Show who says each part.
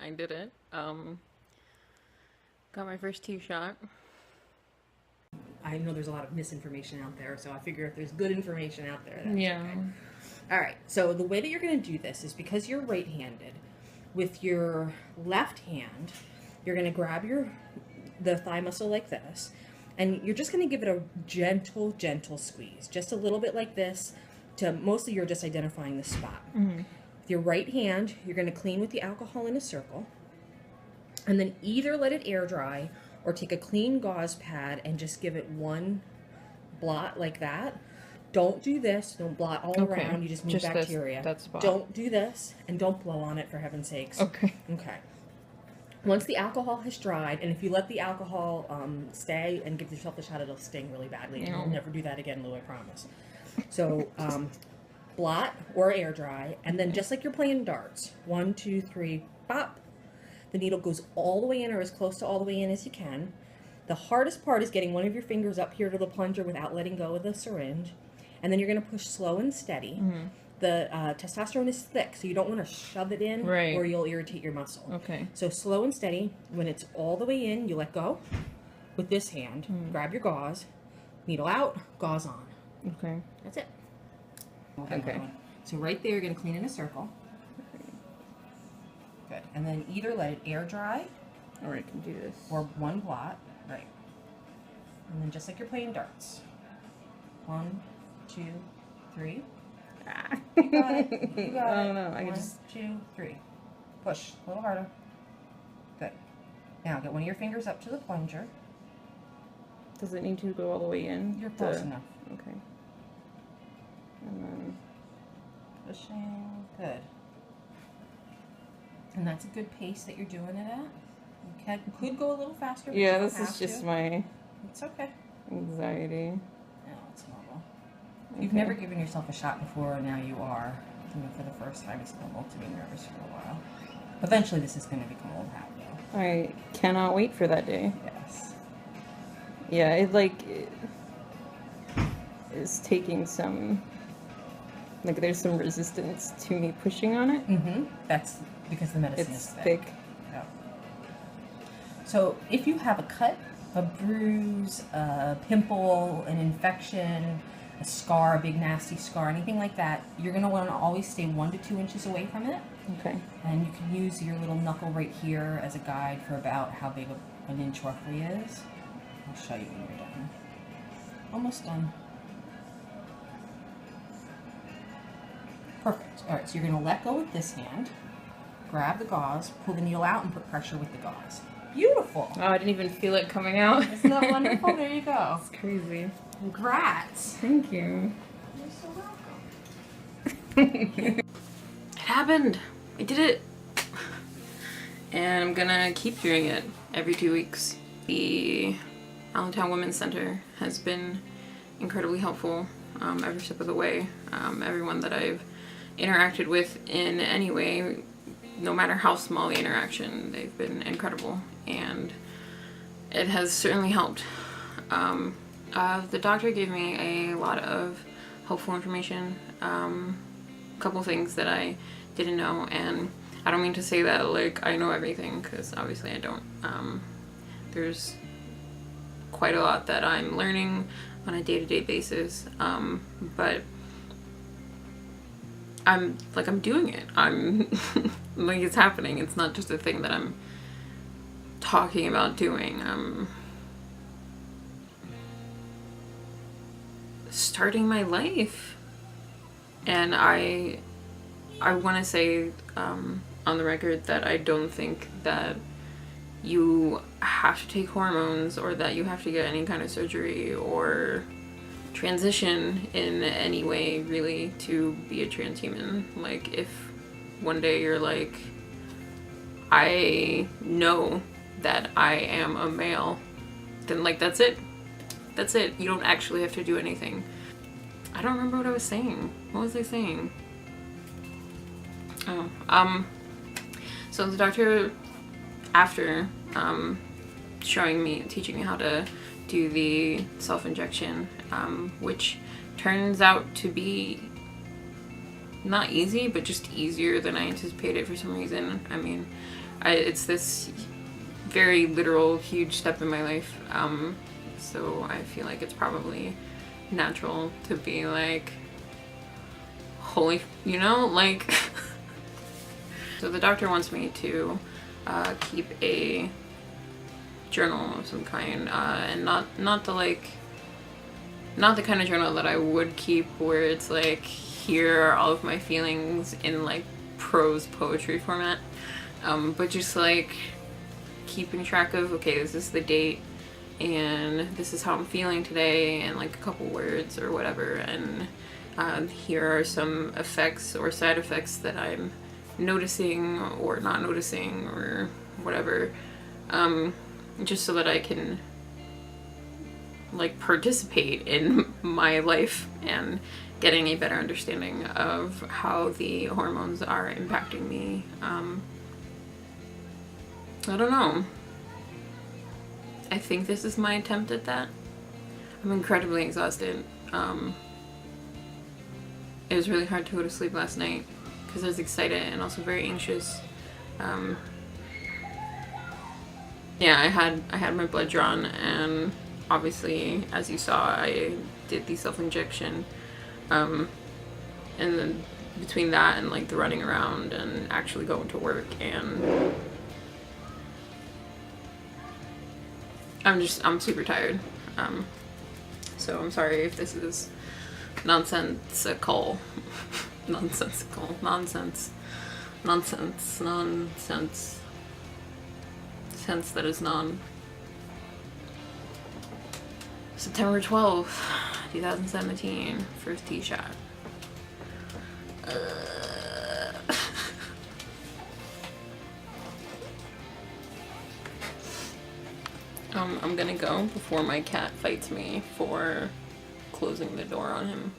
Speaker 1: I did it. Got my first 2 shot.
Speaker 2: I know there's a lot of misinformation out there, so I figure if there's good information out there, that's
Speaker 1: Yeah.
Speaker 2: okay. All right, so the way that you're going to do this is because you're right-handed. With your left hand, you're going to grab the thigh muscle like this, and you're just going to give it a gentle squeeze, just a little bit like this. Mostly you're just identifying the spot.
Speaker 1: Mm-hmm.
Speaker 2: With your right hand, you're going to clean with the alcohol in a circle, and then either let it air dry or take a clean gauze pad and just give it one blot like that. Don't do this. Don't blot all around. You just move bacteria.
Speaker 1: That spot.
Speaker 2: Don't do this, and don't blow on it, for heaven's sakes.
Speaker 1: Okay.
Speaker 2: Okay. Once the alcohol has dried, and if you let the alcohol stay and give yourself a shot, it'll sting really badly. And you'll never do that again, Lou, I promise. So, blot or air dry, and then just like you're playing darts, 1, 2, 3, pop. The needle goes all the way in, or as close to all the way in as you can. The hardest part is getting one of your fingers up here to the plunger without letting go of the syringe. And then you're going to push slow and steady.
Speaker 1: Mm-hmm.
Speaker 2: The testosterone is thick, so you don't want to shove it in,
Speaker 1: right,
Speaker 2: or you'll irritate your muscle.
Speaker 1: Okay.
Speaker 2: So slow and steady. When it's all the way in, you let go. With this hand, grab your gauze, needle out, gauze on.
Speaker 1: Okay.
Speaker 2: That's it.
Speaker 1: Okay.
Speaker 2: So right there, you're going to clean in a circle. Good. And then either let it air dry,
Speaker 1: or I can do this,
Speaker 2: or one blot. Right. And then just like you're playing darts. 1, 2, 3. You got it. You got it.
Speaker 1: Oh no, I can
Speaker 2: 1,
Speaker 1: just
Speaker 2: 2, 3. Push a little harder. Good. Now get one of your fingers up to the plunger.
Speaker 1: Does it need to go all the way in?
Speaker 2: You're close enough.
Speaker 1: Okay. And then
Speaker 2: Pushing. Good. And that's a good pace that you're doing it at. You could go a little faster. But
Speaker 1: yeah,
Speaker 2: you
Speaker 1: this
Speaker 2: don't
Speaker 1: is
Speaker 2: have
Speaker 1: just
Speaker 2: to.
Speaker 1: my
Speaker 2: It's okay.
Speaker 1: anxiety.
Speaker 2: No, it's normal. You've never given yourself a shot before, and now you are. For the first time, it's normal to be nervous for a while. Eventually, this is going to become old habit, though.
Speaker 1: I cannot wait for that day.
Speaker 2: Yes.
Speaker 1: Yeah, it is taking some, like there's some resistance to me pushing on it.
Speaker 2: Mm-hmm. That's because the medicine is
Speaker 1: thick.
Speaker 2: Yeah. So if you have a cut, a bruise, a pimple, an infection, a scar, a big nasty scar, anything like that, you're going to want to always stay 1 to 2 inches away from it.
Speaker 1: Okay.
Speaker 2: And you can use your little knuckle right here as a guide for about how big an inch roughly is. I'll show you when you're done. Almost done. Perfect. All right, so you're going to let go with this hand, grab the gauze, pull the needle out, and put pressure with the gauze. Beautiful.
Speaker 1: Oh, I didn't even feel it coming out.
Speaker 2: Isn't that wonderful? There you go.
Speaker 1: It's crazy.
Speaker 2: Congrats.
Speaker 1: Thank you.
Speaker 2: You're so welcome.
Speaker 1: It happened. I did it. And I'm gonna keep doing it every 2 weeks. The Allentown Women's Center has been incredibly helpful every step of the way. Everyone that I've interacted with in any way, no matter how small the interaction, they've been incredible, and it has certainly helped. The doctor gave me a lot of helpful information, a couple things that I didn't know, and I don't mean to say that like I know everything, because obviously I don't. There's quite a lot that I'm learning on a day-to-day basis, but I'm doing it. I'm like, it's happening. It's not just a thing that I'm talking about doing. I'm starting my life, and I want to say on the record that I don't think that you have to take hormones, or that you have to get any kind of surgery or transition in any way really to be a transhuman. Like, if one day you're like, I know that I am a male, then like that's it. That's it. You don't actually have to do anything. I don't remember what I was saying. What was I saying? Oh, so the doctor, after teaching me how to do the self-injection, which turns out to be not easy, but just easier than I anticipated for some reason. I mean, it's this very literal, huge step in my life. So I feel like it's probably natural to be like, holy, you know, like. So the doctor wants me to keep a journal of some kind, and not the kind of journal that I would keep where it's like, here are all of my feelings in like prose poetry format, but just like keeping track of, okay, this is the date and this is how I'm feeling today, and like a couple words or whatever, and here are some effects or side effects that I'm noticing or not noticing or whatever, just so that I can like participate in my life and getting a better understanding of how the hormones are impacting me. I don't know. I think this is my attempt at that. I'm incredibly exhausted. It was really hard to go to sleep last night because I was excited and also very anxious. Yeah, I had my blood drawn, and obviously, as you saw, I did the self-injection. And then between that and like the running around and actually going to work, and I'm super tired. So I'm sorry if this is nonsensical. Nonsense sense that is non. September 12th, 2017, first tee shot. I'm gonna go before my cat fights me for closing the door on him.